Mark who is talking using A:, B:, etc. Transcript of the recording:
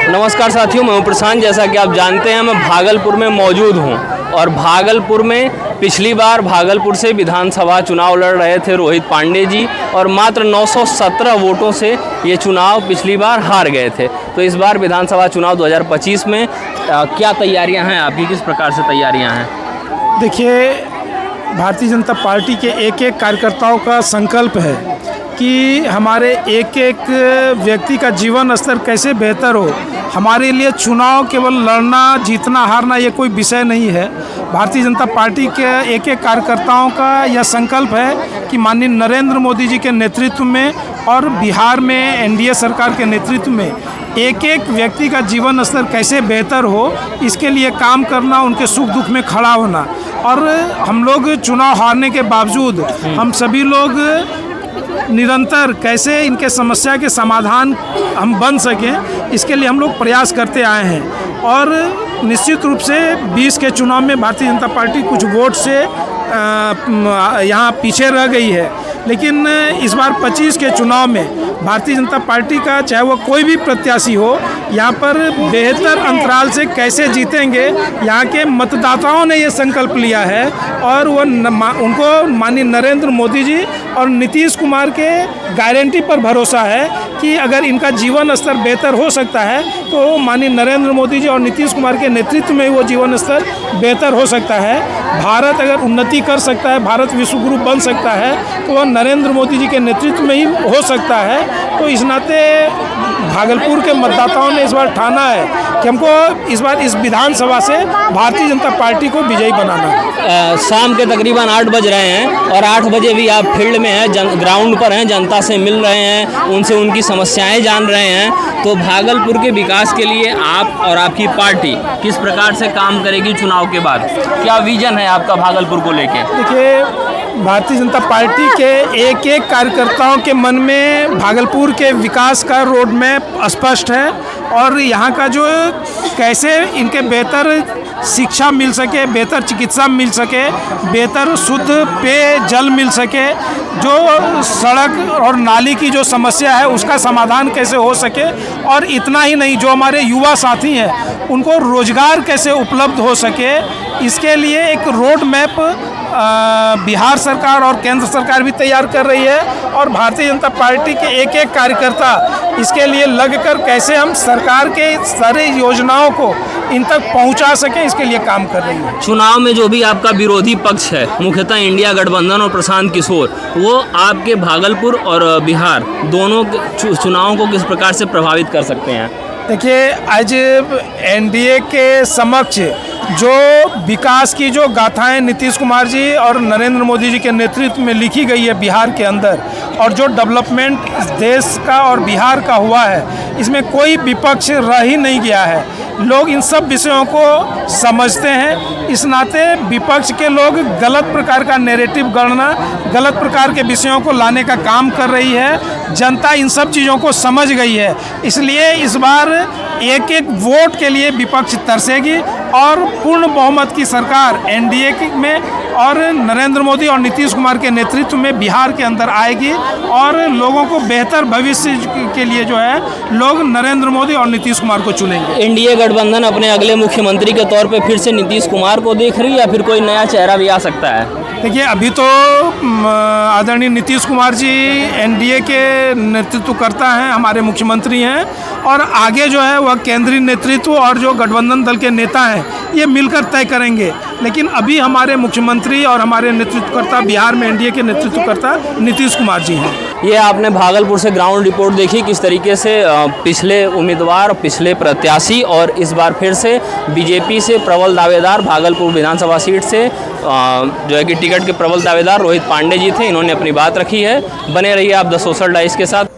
A: नमस्कार साथियों, मैं हूं प्रशांत। जैसा कि आप जानते हैं, मैं भागलपुर में मौजूद हूं और भागलपुर में पिछली बार भागलपुर से विधानसभा चुनाव लड़ रहे थे रोहित पांडे जी और मात्र 917 वोटों से ये चुनाव पिछली बार हार गए थे। तो इस बार विधानसभा चुनाव 2025 में क्या तैयारियां हैं आपकी, किस प्रकार से तैयारियां हैं?
B: देखिए, भारतीय जनता पार्टी के एक एक कार्यकर्ताओं का संकल्प है कि हमारे एक एक व्यक्ति का जीवन स्तर कैसे बेहतर हो। हमारे लिए चुनाव केवल लड़ना, जीतना, हारना ये कोई विषय नहीं है। भारतीय जनता पार्टी के एक एक कार्यकर्ताओं का यह संकल्प है कि माननीय नरेंद्र मोदी जी के नेतृत्व में और बिहार में एनडीए सरकार के नेतृत्व में एक एक व्यक्ति का जीवन स्तर कैसे बेहतर हो, इसके लिए काम करना, उनके सुख दुख में खड़ा होना। और हम लोग चुनाव हारने के बावजूद हम सभी लोग निरंतर कैसे इनके समस्या के समाधान हम बन सकें, इसके लिए हम लोग प्रयास करते आए हैं। और निश्चित रूप से 20 के चुनाव में भारतीय जनता पार्टी कुछ वोट से यहाँ पीछे रह गई है, लेकिन इस बार 25 के चुनाव में भारतीय जनता पार्टी का चाहे वो कोई भी प्रत्याशी हो, यहाँ पर बेहतर अंतराल से कैसे जीतेंगे, यहाँ के मतदाताओं ने ये संकल्प लिया है। और वो उनको माननीय नरेंद्र मोदी जी और नीतीश कुमार के गारंटी पर भरोसा है कि अगर इनका जीवन स्तर बेहतर हो सकता है तो माननीय नरेंद्र मोदी जी और नीतीश कुमार के नेतृत्व में वो जीवन स्तर बेहतर हो सकता है। भारत अगर उन्नति कर सकता है, भारत विश्व गुरु बन सकता है, तो वह नरेंद्र मोदी जी के नेतृत्व में ही हो सकता है। तो इस नाते भागलपुर के मतदाताओं ने इस बार ठाना है कि हमको इस बार इस विधानसभा से भारतीय जनता पार्टी को विजयी बनाना है।
A: शाम के तकरीबन 8 बज रहे हैं और 8 बजे भी आप फील्ड में हैं, ग्राउंड पर हैं, जनता से मिल रहे हैं, उनसे उनकी समस्याएं जान रहे हैं। तो भागलपुर के विकास के लिए आप और आपकी पार्टी किस प्रकार से काम करेगी चुनाव के बाद? क्या विजन है आपका भागलपुर को लेके?
B: देखिए, भारतीय जनता पार्टी के एक एक कार्यकर्ताओं के मन में भागलपुर के विकास का रोड मैप स्पष्ट है और यहाँ का जो कैसे इनके बेहतर शिक्षा मिल सके, बेहतर चिकित्सा मिल सके, बेहतर शुद्ध पेय जल मिल सके, जो सड़क और नाली की जो समस्या है उसका समाधान कैसे हो सके, और इतना ही नहीं, जो हमारे युवा साथी हैं उनको रोजगार कैसे उपलब्ध हो सके, इसके लिए एक रोड मैप बिहार सरकार और केंद्र सरकार भी तैयार कर रही है। और भारतीय जनता पार्टी के एक एक कार्यकर्ता इसके लिए लगकर कैसे हम सरकार के सारे योजनाओं को इन तक पहुंचा सकें, इसके लिए काम कर रही है।
A: चुनाव में जो भी आपका विरोधी पक्ष है, मुख्यतः इंडिया गठबंधन और प्रशांत किशोर, वो आपके भागलपुर और बिहार दोनों चुनावों को किस प्रकार से प्रभावित कर सकते हैं?
B: देखिए, आज एनडीए के समक्ष जो विकास की जो गाथाएं नीतीश कुमार जी और नरेंद्र मोदी जी के नेतृत्व में लिखी गई है बिहार के अंदर, और जो डेवलपमेंट देश का और बिहार का हुआ है, इसमें कोई विपक्ष रह ही नहीं गया है। लोग इन सब विषयों को समझते हैं। इस नाते विपक्ष के लोग गलत प्रकार का नैरेटिव गढ़ना, गलत प्रकार के विषयों को लाने का काम कर रही है। जनता इन सब चीज़ों को समझ गई है, इसलिए इस बार एक एक वोट के लिए विपक्ष तरसेगी और पूर्ण बहुमत की सरकार एनडीए में और नरेंद्र मोदी और नीतीश कुमार के नेतृत्व में बिहार के अंदर आएगी। और लोगों को बेहतर भविष्य के लिए जो है लोग नरेंद्र मोदी और नीतीश कुमार को चुनेंगे।
A: एनडीए गठबंधन अपने अगले मुख्यमंत्री के तौर पे फिर से नीतीश कुमार को देख रही है या फिर कोई नया चेहरा भी आ सकता है?
B: देखिए, अभी तो आदरणीय नीतीश कुमार जी एनडीए के नेतृत्व करता हैं, हमारे मुख्यमंत्री हैं, और आगे जो है वह केंद्रीय नेतृत्व और जो गठबंधन दल के नेता हैं ये मिलकर तय करेंगे। लेकिन अभी हमारे मुख्यमंत्री और हमारे नेतृत्वकर्ता बिहार में एनडीए के नेतृत्वकर्ता नीतीश कुमार जी हैं।
A: ये आपने भागलपुर से ग्राउंड रिपोर्ट देखी, किस तरीके से पिछले उम्मीदवार, पिछले प्रत्याशी और इस बार फिर से बीजेपी से प्रबल दावेदार भागलपुर विधानसभा सीट से जो है कि टिकट के प्रबल दावेदार रोहित पांडे जी थे, इन्होंने अपनी बात रखी है। बने रहिए आप द सोशल डाइस के साथ।